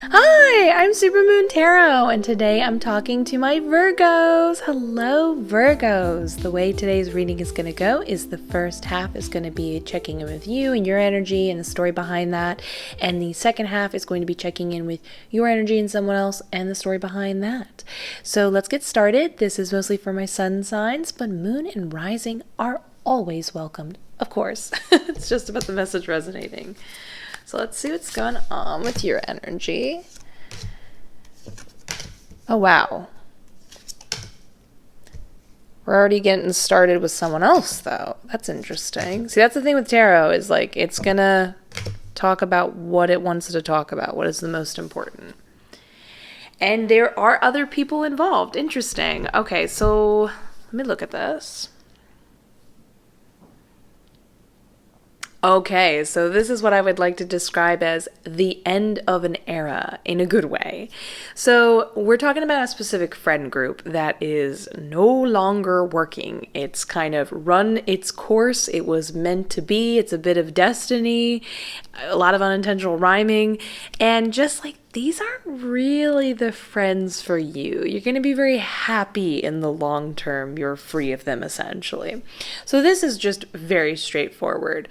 Hi, I'm Supermoon Tarot, and today I'm talking to my Virgos. Hello, Virgos. The way today's reading is going to go is the first half is going to be checking in with you and your energy and the story behind that, and the second half is going to be checking in with your energy and someone else and the story behind that. So let's get started. This is mostly for my sun signs, but moon and rising are always welcomed, of course. It's just about the message resonating. So let's see what's going on with your energy. Oh, wow. We're already getting started with someone else, though. That's interesting. See, that's the thing with tarot is like it's going to talk about what it wants to talk about, what is the most important. And there are other people involved. Interesting. Okay, so let me look at this. Okay, so this is what I would like to describe as the end of an era in a good way. So we're talking about a specific friend group that is no longer working. It's kind of run its course. It was meant to be. It's a bit of destiny, a lot of unintentional rhyming, and just like these aren't really the friends for you. You're going to be very happy in the long term. You're free of them, essentially. So this is just very straightforward.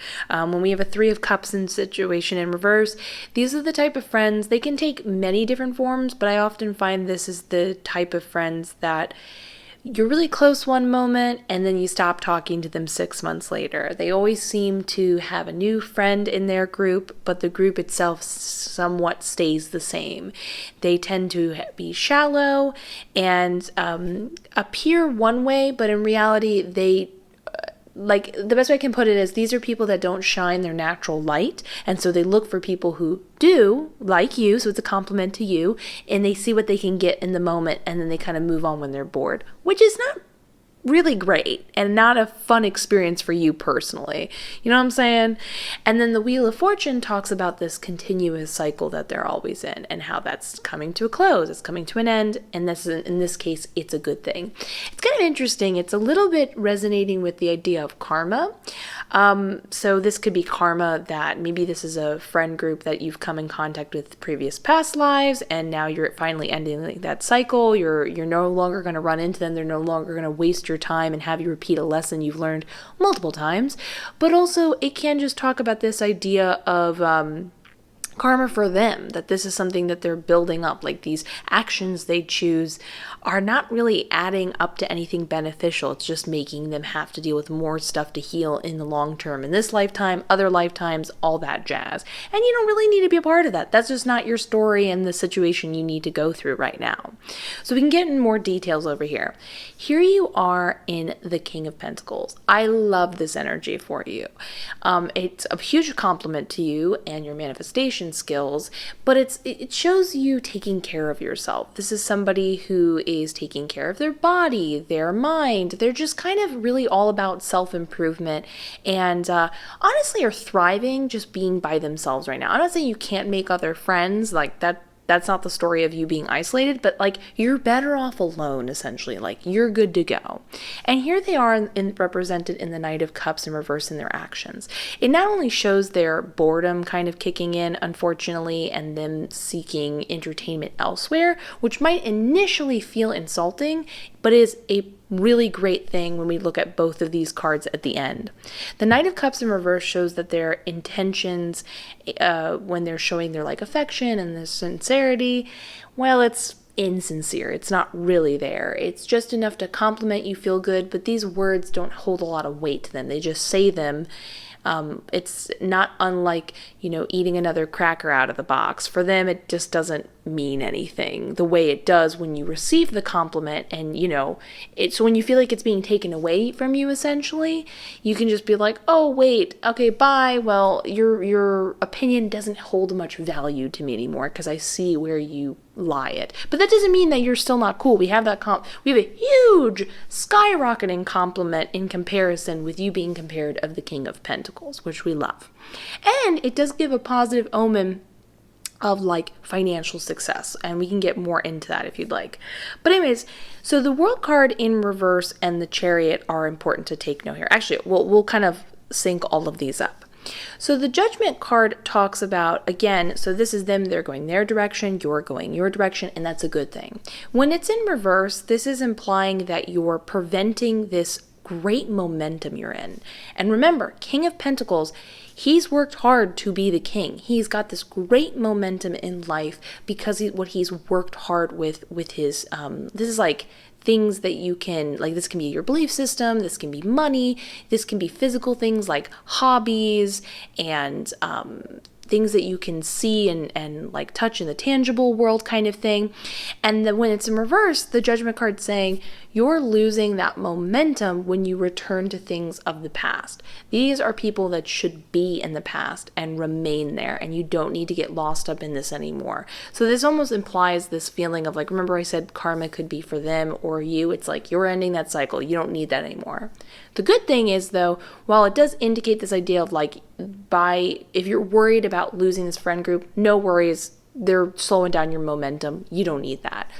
When we have a Three of Cups in situation in reverse, these are the type of friends, they can take many different forms, but I often find this is the type of friends that you're really close one moment and then you stop talking to them 6 months later. They always seem to have a new friend in their group, but the group itself somewhat stays the same. They tend to be shallow and appear one way, but in reality, like the best way I can put it is these are people that don't shine their natural light, and so they look for people who do, like you, so it's a compliment to you, and they see what they can get in the moment, and then they kind of move on when they're bored, which is not really great and not a fun experience for you personally. You know what I'm saying? And then the Wheel of Fortune talks about this continuous cycle that they're always in and how that's coming to a close. It's coming to an end. And this is, in this case, it's a good thing. It's kind of interesting. It's a little bit resonating with the idea of karma. So this could be karma that maybe this is a friend group that you've come in contact with previous past lives, and now you're finally ending that cycle. You're no longer going to run into them. They're no longer going to waste your time and have you repeat a lesson you've learned multiple times. But also it can just talk about this idea of karma for them, that this is something that they're building up, like these actions they choose are not really adding up to anything beneficial. It's just making them have to deal with more stuff to heal in the long term, in this lifetime, other lifetimes, all that jazz. And you don't really need to be a part of that. That's just not your story and the situation you need to go through right now. So we can get in more details over here. Here you are in the King of Pentacles. I love this energy for you. It's a huge compliment to you and your manifestation skills, but it shows you taking care of yourself. This is somebody who is taking care of their body, their mind. They're just kind of really all about self-improvement and honestly are thriving just being by themselves right now. I'm not saying you can't make other friends, like that's not the story of you being isolated, but like you're better off alone, essentially. Like you're good to go. And here they are represented in the Knight of Cups in reverse in their actions. It not only shows their boredom kind of kicking in, unfortunately, and them seeking entertainment elsewhere, which might initially feel insulting, but is a really great thing when we look at both of these cards at the end. The Knight of Cups in reverse shows that their intentions, when they're showing their like affection and their sincerity, well, it's insincere. It's not really there. It's just enough to compliment you, feel good, but these words don't hold a lot of weight to them. They just say them. It's not unlike, eating another cracker out of the box. For them, it just doesn't mean anything the way it does when you receive the compliment and, it's when you feel like it's being taken away from you, essentially, you can just be like, oh, wait, okay, bye. Well, your opinion doesn't hold much value to me anymore because I see where you lie it. But that doesn't mean that you're still not cool. We have that we have a huge skyrocketing compliment in comparison with you being compared of the King of Pentacles, which we love. And it does give a positive omen of like financial success, and we can get more into that if you'd like. But anyways, so the World card in reverse and the Chariot are important to take note here. Actually, we'll kind of sync all of these up. So the Judgment card talks about, again, so this is them, they're going their direction, you're going your direction, and that's a good thing. When it's in reverse, this is implying that you're preventing this great momentum you're in. And remember, King of Pentacles, he's worked hard to be the king. He's got this great momentum in life because what he's worked hard with his, this is like things that you can, like this can be your belief system, this can be money, this can be physical things like hobbies and things that you can see and like touch in the tangible world kind of thing. And then when it's in reverse, the Judgment card's saying you're losing that momentum when you return to things of the past. These are people that should be in the past and remain there, and you don't need to get lost up in this anymore. So this almost implies this feeling of like, remember I said karma could be for them or you. It's like you're ending that cycle. You don't need that anymore. The good thing is though, while it does indicate this idea of like, if you're worried about losing this friend group, no worries. They're slowing down your momentum. You don't need that.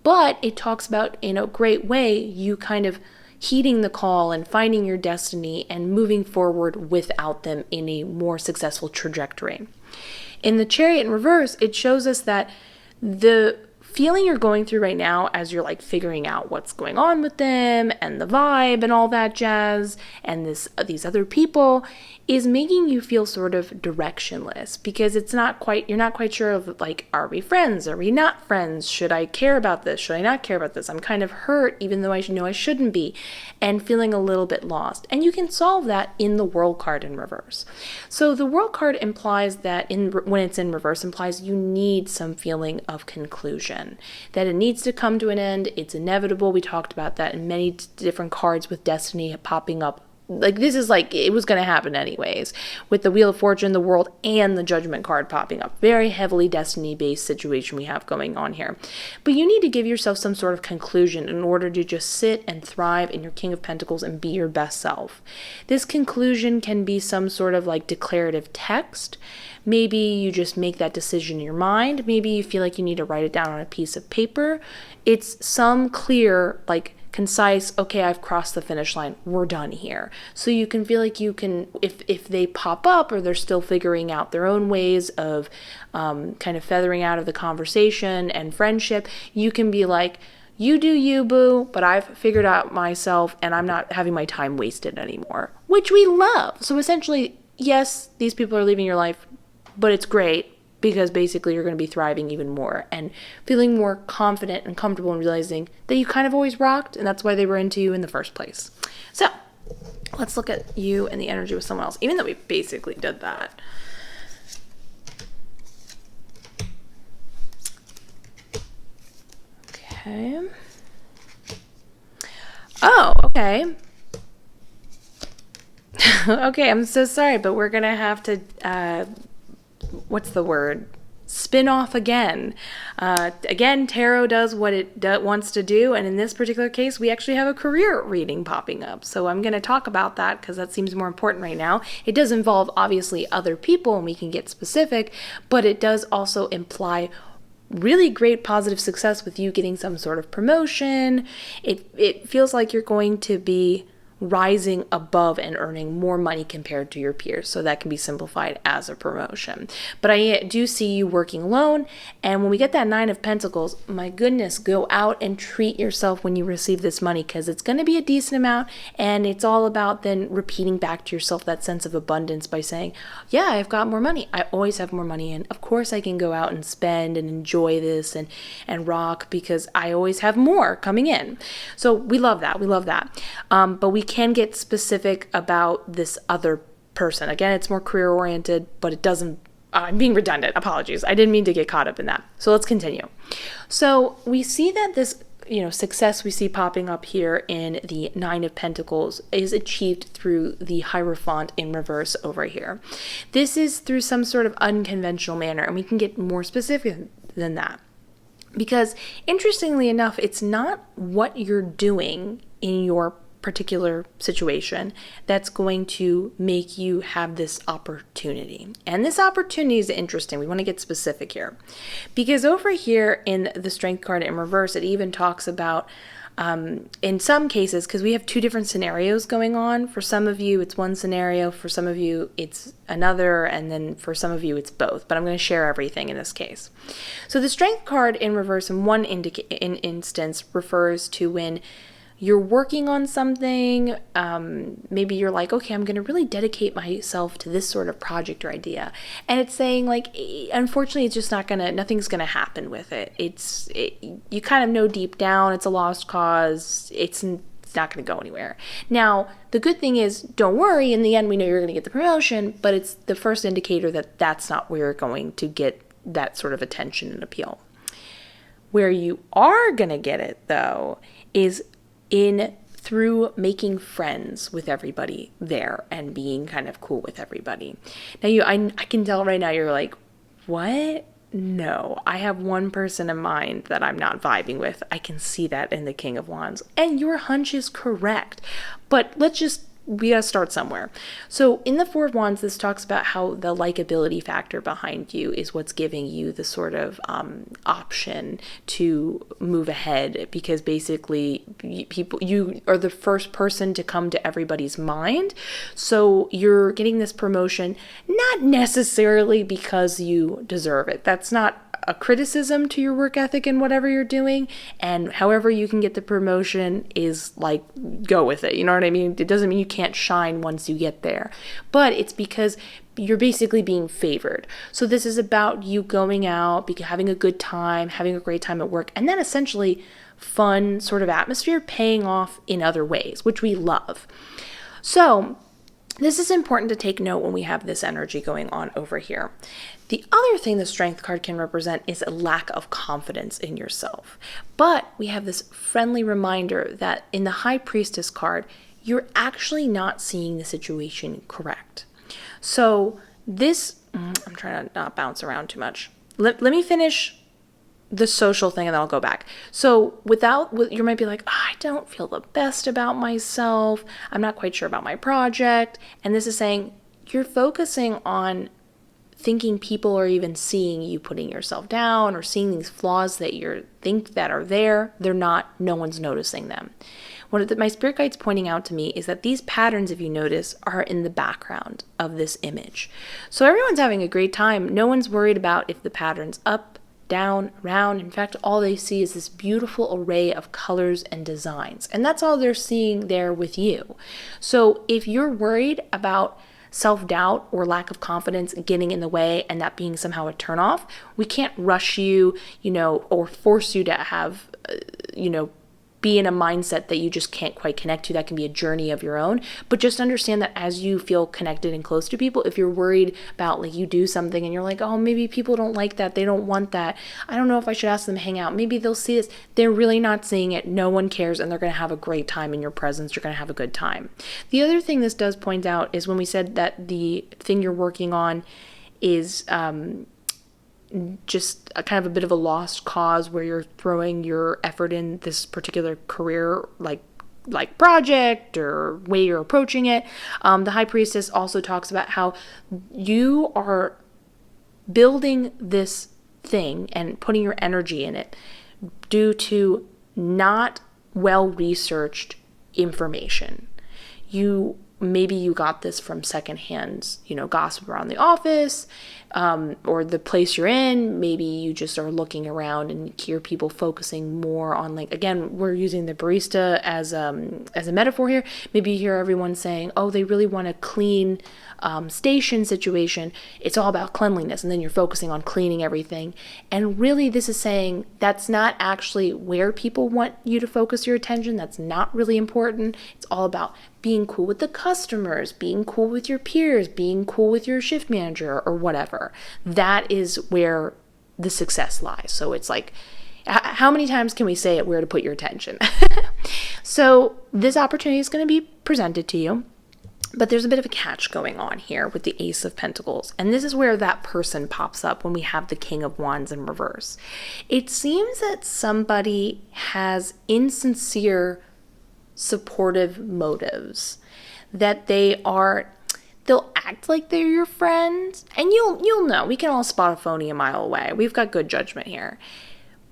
But it talks about, in a great way, you kind of heeding the call and finding your destiny and moving forward without them in a more successful trajectory. In the Chariot in reverse, it shows us that the feeling you're going through right now as you're like figuring out what's going on with them and the vibe and all that jazz and these other people is making you feel sort of directionless because you're not quite sure of like, are we friends? Are we not friends? Should I care about this? Should I not care about this? I'm kind of hurt even though I know I shouldn't be, and feeling a little bit lost. And you can solve that in the World card in reverse. So the World card implies that when it's in reverse implies you need some feeling of conclusion, that it needs to come to an end. It's inevitable. We talked about that in many different cards with destiny popping up. Like this is like it was going to happen anyways with the Wheel of Fortune, the World, and the Judgment card popping up. Very heavily destiny-based situation we have going on here. But you need to give yourself some sort of conclusion in order to just sit and thrive in your King of Pentacles and be your best self. This conclusion can be some sort of like declarative text. Maybe you just make that decision in your mind. Maybe you feel like you need to write it down on a piece of paper. It's some clear, like, concise, okay, I've crossed the finish line, we're done here. So you can feel like you can, if they pop up or they're still figuring out their own ways of kind of feathering out of the conversation and friendship, you can be like, you do you, boo, but I've figured out myself and I'm not having my time wasted anymore, which we love. So essentially, yes, these people are leaving your life, but it's great because basically you're going to be thriving even more and feeling more confident and comfortable in realizing that you kind of always rocked and that's why they were into you in the first place. So let's look at you and the energy with someone else, even though we basically did that. Okay. Oh, okay. Okay, I'm so sorry, but we're going to have to... what's the word? Spin off again. Again, tarot does what it wants to do, and in this particular case, we actually have a career reading popping up. So I'm going to talk about that because that seems more important right now. It does involve, obviously, other people, and we can get specific, but it does also imply really great positive success with you getting some sort of promotion. It feels like you're going to be rising above and earning more money compared to your peers. So that can be simplified as a promotion. But I do see you working alone. And when we get that 9 of Pentacles, my goodness, go out and treat yourself when you receive this money because it's going to be a decent amount. And it's all about then repeating back to yourself that sense of abundance by saying, yeah, I've got more money. I always have more money. And of course I can go out and spend and enjoy this and rock because I always have more coming in. So we love that. We love that. But we can get specific about this other person. Again, it's more career oriented, but it doesn't, I'm being redundant. Apologies. I didn't mean to get caught up in that. So let's continue. So we see that this, success we see popping up here in the 9 of Pentacles is achieved through the Hierophant in reverse over here. This is through some sort of unconventional manner, and we can get more specific than that. Because interestingly enough, it's not what you're doing in your particular situation that's going to make you have this opportunity. And this opportunity is interesting. We want to get specific here. Because over here in the Strength card in reverse, it even talks about In some cases, because we have two different scenarios going on, for some of you it's one scenario, for some of you it's another, and then for some of you it's both, but I'm going to share everything in this case. So the Strength card in reverse in one instance refers to when you're working on something, maybe you're like, okay, I'm going to really dedicate myself to this sort of project or idea. And it's saying like, unfortunately, it's just nothing's going to happen with it. You kind of know deep down it's a lost cause. It's not going to go anywhere. Now, the good thing is, don't worry. In the end, we know you're going to get the promotion, but it's the first indicator that that's not where you're going to get that sort of attention and appeal. Where you are going to get it, though, is through making friends with everybody there and being kind of cool with everybody. Now, I can tell right now you're like, what? No, I have one person in mind that I'm not vibing with. I can see that in the King of Wands. And your hunch is correct. But we gotta start somewhere. So in the Four of Wands, this talks about how the likability factor behind you is what's giving you the sort of option to move ahead, because basically you are the first person to come to everybody's mind. So you're getting this promotion, not necessarily because you deserve it. That's not a criticism to your work ethic and whatever you're doing, and however you can get the promotion is like, go with it. You know what I mean? It doesn't mean you can't shine once you get there, but it's because you're basically being favored. So this is about you going out, having a good time, having a great time at work, and then essentially fun sort of atmosphere paying off in other ways, which we love. So this is important to take note when we have this energy going on over here. The other thing the Strength card can represent is a lack of confidence in yourself. But we have this friendly reminder that in the High Priestess card, you're actually not seeing the situation correct. So this, I'm trying to not bounce around too much. Let me finish the social thing and then I'll go back. So you might be like, I don't feel the best about myself. I'm not quite sure about my project. And this is saying you're focusing on thinking people are even seeing you putting yourself down or seeing these flaws that you think that are there. They're not. No one's noticing them. What my spirit guide's pointing out to me is that these patterns, if you notice, are in the background of this image. So everyone's having a great time. No one's worried about if the pattern's up, down, round. In fact, all they see is this beautiful array of colors and designs. And that's all they're seeing there with you. So if you're worried about self-doubt or lack of confidence getting in the way and that being somehow a turnoff, we can't rush you, or force you to have, be in a mindset that you just can't quite connect to. That can be a journey of your own. But just understand that as you feel connected and close to people, if you're worried about, like, you do something and you're like, oh, maybe people don't like that, they don't want that, I don't know if I should ask them to hang out, maybe they'll see this. They're really not seeing it. No one cares, and they're going to have a great time in your presence. You're going to have a good time. The other thing this does point out is when we said that the thing you're working on is just a kind of a bit of a lost cause, where you're throwing your effort in this particular career, like project or way you're approaching it. The High Priestess also talks about how you are building this thing and putting your energy in it due to not well-researched information. Maybe you got this from secondhand, gossip around the office, or the place you're in. Maybe you just are looking around and hear people focusing more on, again, we're using the barista as a metaphor here. Maybe you hear everyone saying, oh, they really want a clean station situation. It's all about cleanliness. And then you're focusing on cleaning everything. And really, this is saying that's not actually where people want you to focus your attention. That's not really important. It's all about being cool with the customers, being cool with your peers, being cool with your shift manager or whatever. That is where the success lies. So it's like, how many times can we say it, where to put your attention? So this opportunity is going to be presented to you, but there's a bit of a catch going on here with the Ace of Pentacles. And this is where that person pops up when we have the King of Wands in reverse. It seems that somebody has insincere supportive motives, that they'll act like they're your friend, and you'll know. We can all spot a phony a mile away. We've got good judgment here.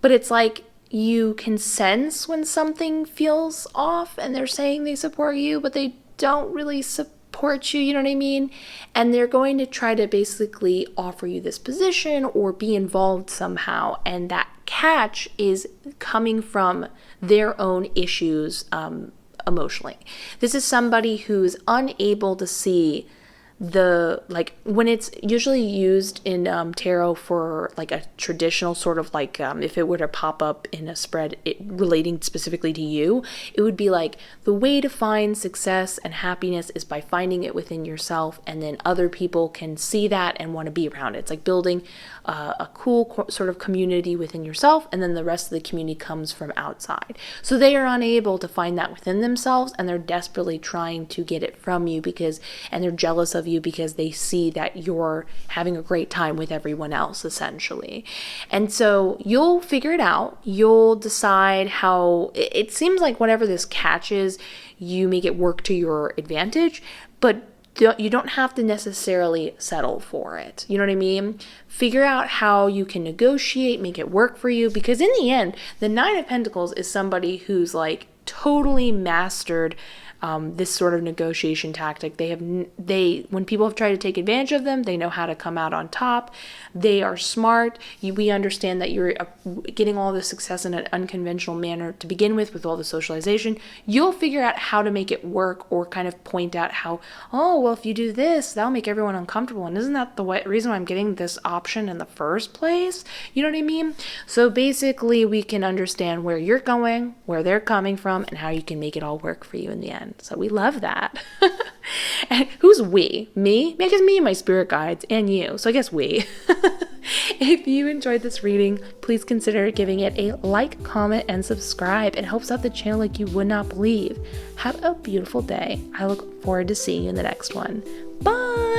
But it's like you can sense when something feels off and they're saying they support you, but they don't really support you, you know what I mean? And they're going to try to basically offer you this position or be involved somehow. And that catch is coming from their own issues emotionally. This is somebody who's unable to see when it's usually used in tarot for like a traditional sort of like if it were to pop up in a spread relating specifically to you, it would be like the way to find success and happiness is by finding it within yourself, and then other people can see that and want to be around it. It's like building a cool sort of community within yourself, and then the rest of the community comes from outside. So they are unable to find that within themselves, and they're desperately trying to get it from you and they're jealous of you because they see that you're having a great time with everyone else, essentially. And so you'll figure it out. You'll decide how, it seems like whatever this catch is, you make it work to your advantage, but you don't have to necessarily settle for it. You know what I mean? Figure out how you can negotiate, make it work for you, because in the end, the Nine of Pentacles is somebody who's like totally mastered this sort of negotiation tactic. When people have tried to take advantage of them, they know how to come out on top. They are smart. We understand that you're getting all the success in an unconventional manner to begin with all the socialization. You'll figure out how to make it work, or kind of point out how, oh, well, if you do this, that'll make everyone uncomfortable. And isn't that the reason why I'm getting this option in the first place? You know what I mean? So basically, we can understand where you're going, where they're coming from, and how you can make it all work for you in the end. So we love that. And who's we? Me? Because me and my spirit guides, and you. So I guess we. If you enjoyed this reading, please consider giving it a like, comment, and subscribe. It helps out the channel like you would not believe. Have a beautiful day. I look forward to seeing you in the next one. Bye!